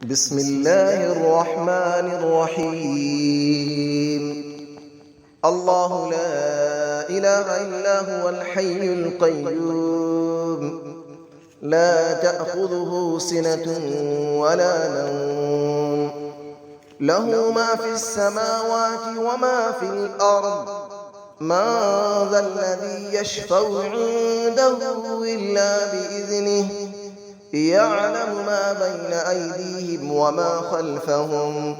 بسم الله الرحمن الرحيم. الله لا إله إلا هو الحي القيوم، لا تأخذه سنة ولا نوم، له ما في السماوات وما في الأرض. من ذا الذي يشفع عنده إلا بإذنه، يعلم ما بين أيديهم وما خلفهم،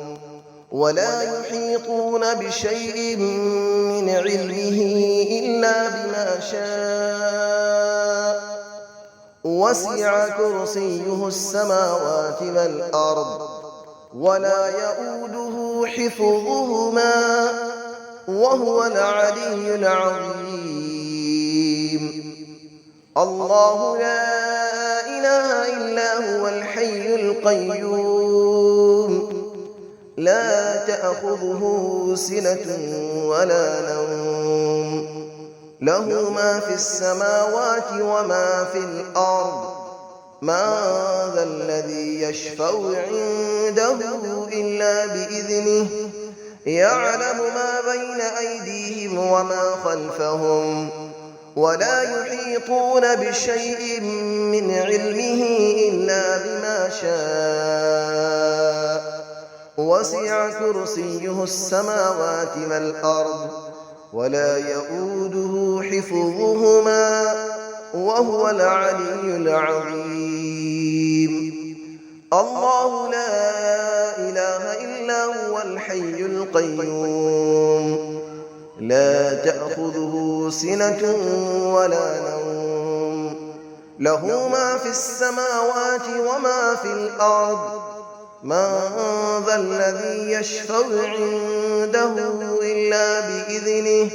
ولا يحيطون بشيء من علمه إلا بما شاء. وسع كرسيه السماوات والأرض، ولا يؤوده حفظهما، وهو العلي العظيم. الله لا إله إلا هو الحي القيوم، لا تأخذه سنة ولا نوم، له ما في السماوات وما في الأرض. من ذا الذي يشفع عنده إلا بإذنه، يعلم ما بين أيديهم وما خلفهم، ولا يحيطون بشيء من علمه إلا بما شاء. وسع كرسيه السماوات والأرض، ولا يؤوده حفظهما، وهو العلي العظيم. الله لا إله إلا هو الحي القيوم، لا تأخذه سنة ولا نوم، له ما في السماوات وما في الأرض. من ذا الذي يشفع عنده إلا بإذنه،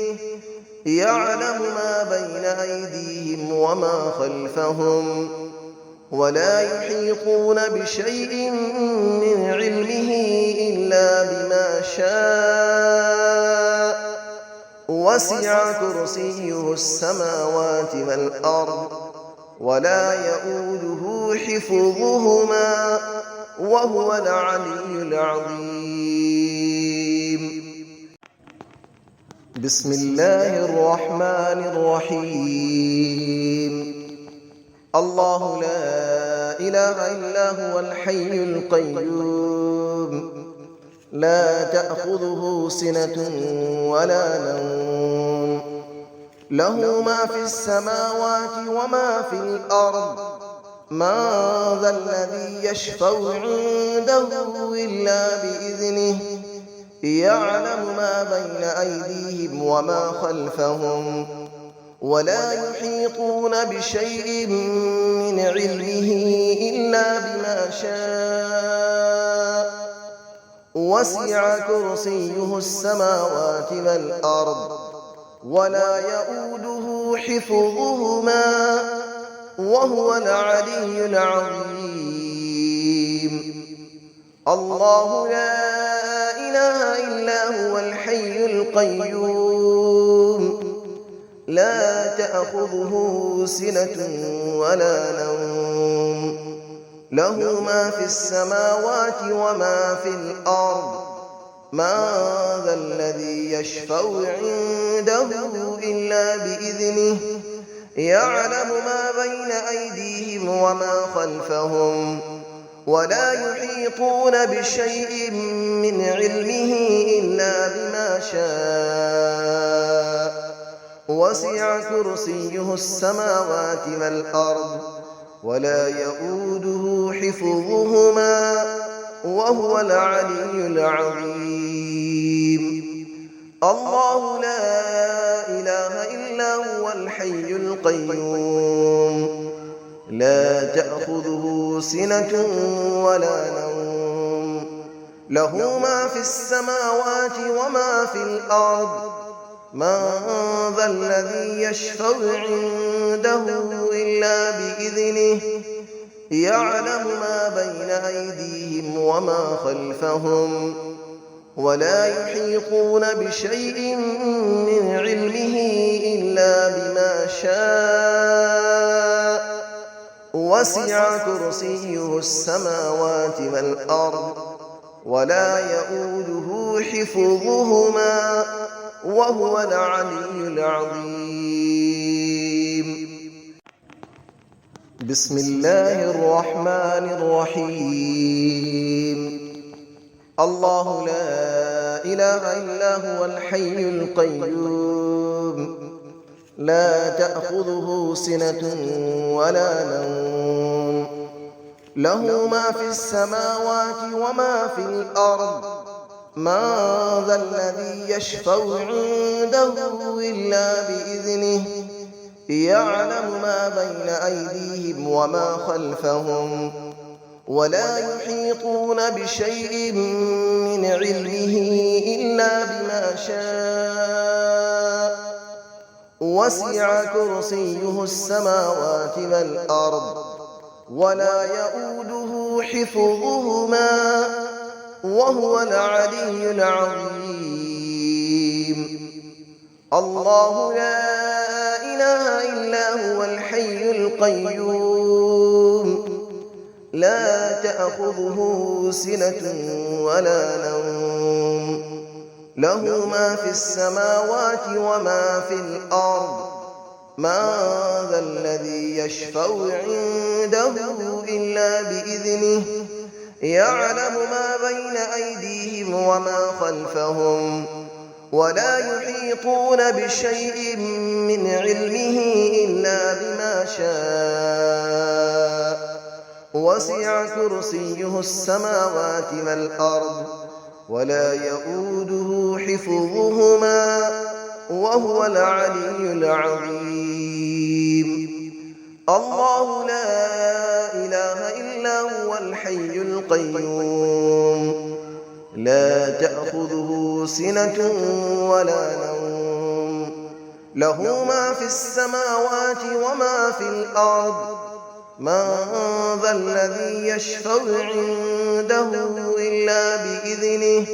يعلم ما بين أيديهم وما خلفهم، ولا يحيطون بشيء من علمه إلا بما شاء. وسع كرسيه السماوات والأرض، ولا يؤوده حفظهما، وهو العلي العظيم. بسم الله الرحمن الرحيم. الله لا إله إلا هو الحي القيوم، لا تأخذه سنة ولا نوم، له ما في السماوات وما في الأرض. من ذا الذي يشفع عنده إلا بإذنه، يعلم ما بين أيديهم وما خلفهم، ولا يحيطون بشيء من علمه إلا بما شاء. وسع كرسيه السماوات والأرض، ولا يؤوده حفظهما، وهو العلي العظيم. الله لا إله إلا هو الحي القيوم، لا تأخذه سنة ولا نوم، له ما في السماوات وما في الأرض. من ذا الذي يشفع عنده إلا بإذنه، يعلم ما بين أيديهم وما خلفهم، ولا يحيطون بشيء من علمه إلا بما شاء. وسع كرسيه السماوات والأرض، ولا يؤوده حفظهما، وهو العلي العظيم. الله لا إله إلا هو الحي القيوم، لا تأخذه سنة ولا نوم، له ما في السماوات وما في الأرض. من ذا الذي يشفع عنده إلا بإذنه، يعلم ما بين أيديهم وما خلفهم، ولا يحيطون بشيء من علمه إلا بما شاء. وسع كرسيه السماوات والأرض ولا يؤوده حفظهما وهو العلي العظيم. بسم الله الرحمن الرحيم. الله لا إله إلا هو الحي القيوم لا تأخذه سنة ولا نوم له ما في السماوات وما في الأرض من ذا الذي يشفع عنده إلا بإذنه يعلم ما بين أيديهم وما خلفهم ولا يحيطون بشيء من علمه إلا بما شاء وسع كرسيه السماوات والأرض ولا يؤوده حفظهما وهو العلي العظيم. الله لا إله إلا هو الحي القيوم لا تأخذه سنة ولا نوم له ما في السماوات وما في الأرض من ذا الذي يشفع عنده إلا بإذنه يعلم ما بين أيديهم وما خلفهم ولا يحيطون بشيء من علمه إلا بما شاء وسع كرسيه السماوات والأرض ولا يؤوده حفظهما وهو العلي العظيم. الله لا إله إلا هو الحي القيوم لا تأخذه سنة ولا نوم له ما في السماوات وما في الأرض من ذا الذي يشفع عنده إلا بإذنه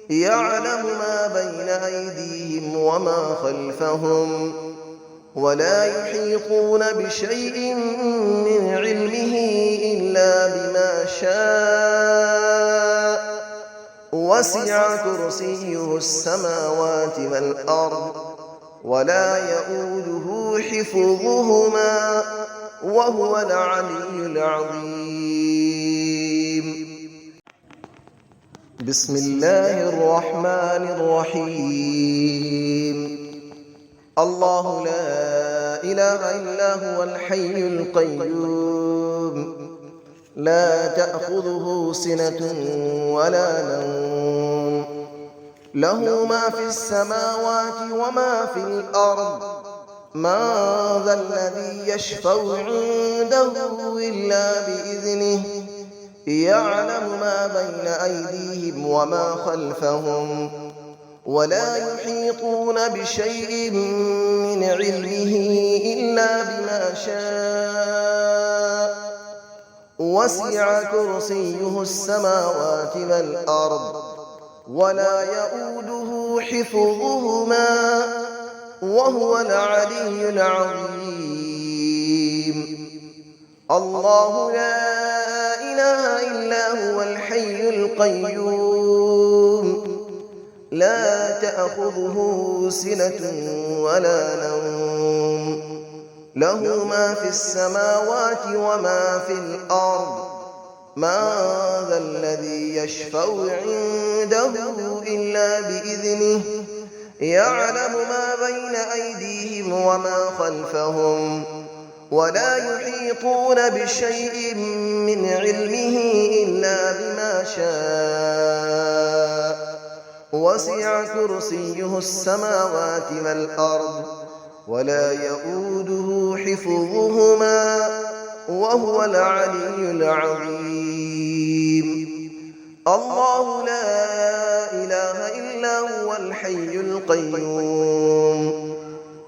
يعلم ما بين أيديهم وما خلفهم ولا يحيطون بشيء من علمه إلا بما شاء وسع كرسيه السماوات والأرض ولا يؤوده حفظهما وهو العلي العظيم. بسم الله الرحمن الرحيم. الله لا إله إلا هو الحي القيوم لا تأخذه سنة ولا نوم له ما في السماوات وما في الأرض من ذا الذي يشفع عنده إلا بإذنه يعلم ما بين أيديهم وما خلفهم ولا يحيطون بشيء من علمه إلا بما شاء وسع كرسيه السماوات والأرض ولا يؤوده حفظهما وهو العلي العظيم. الله لا إله إلا هو الحي القيوم لا تأخذه سنة ولا نوم له ما في السماوات وما في الأرض من ذا الذي يشفع عنده إلا بإذنه يعلم ما بين أيديهم وما خلفهم ولا يحيطون بشيء من علمه إلا بما شاء وسع كرسيه السماوات والأرض ولا يؤوده حفظهما وهو العلي العظيم. الله لا إله إلا هو الحي القيوم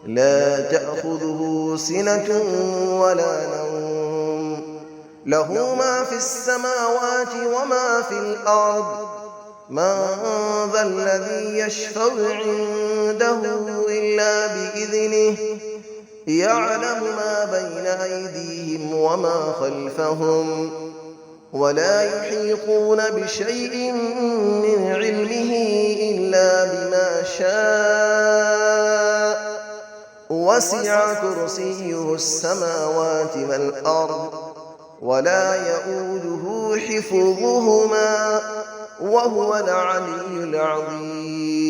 لا تأخذه سنة ولا نوم له ما في السماوات وما في الأرض من ذا الذي يشفع عنده إلا بإذنه يعلم ما بين أيديهم وما خلفهم ولا يحيطون بشيء من علمه إلا بما شاء وسع كرسيه السماوات والأرض ولا يئوده حفظهما وهو العلي العظيم.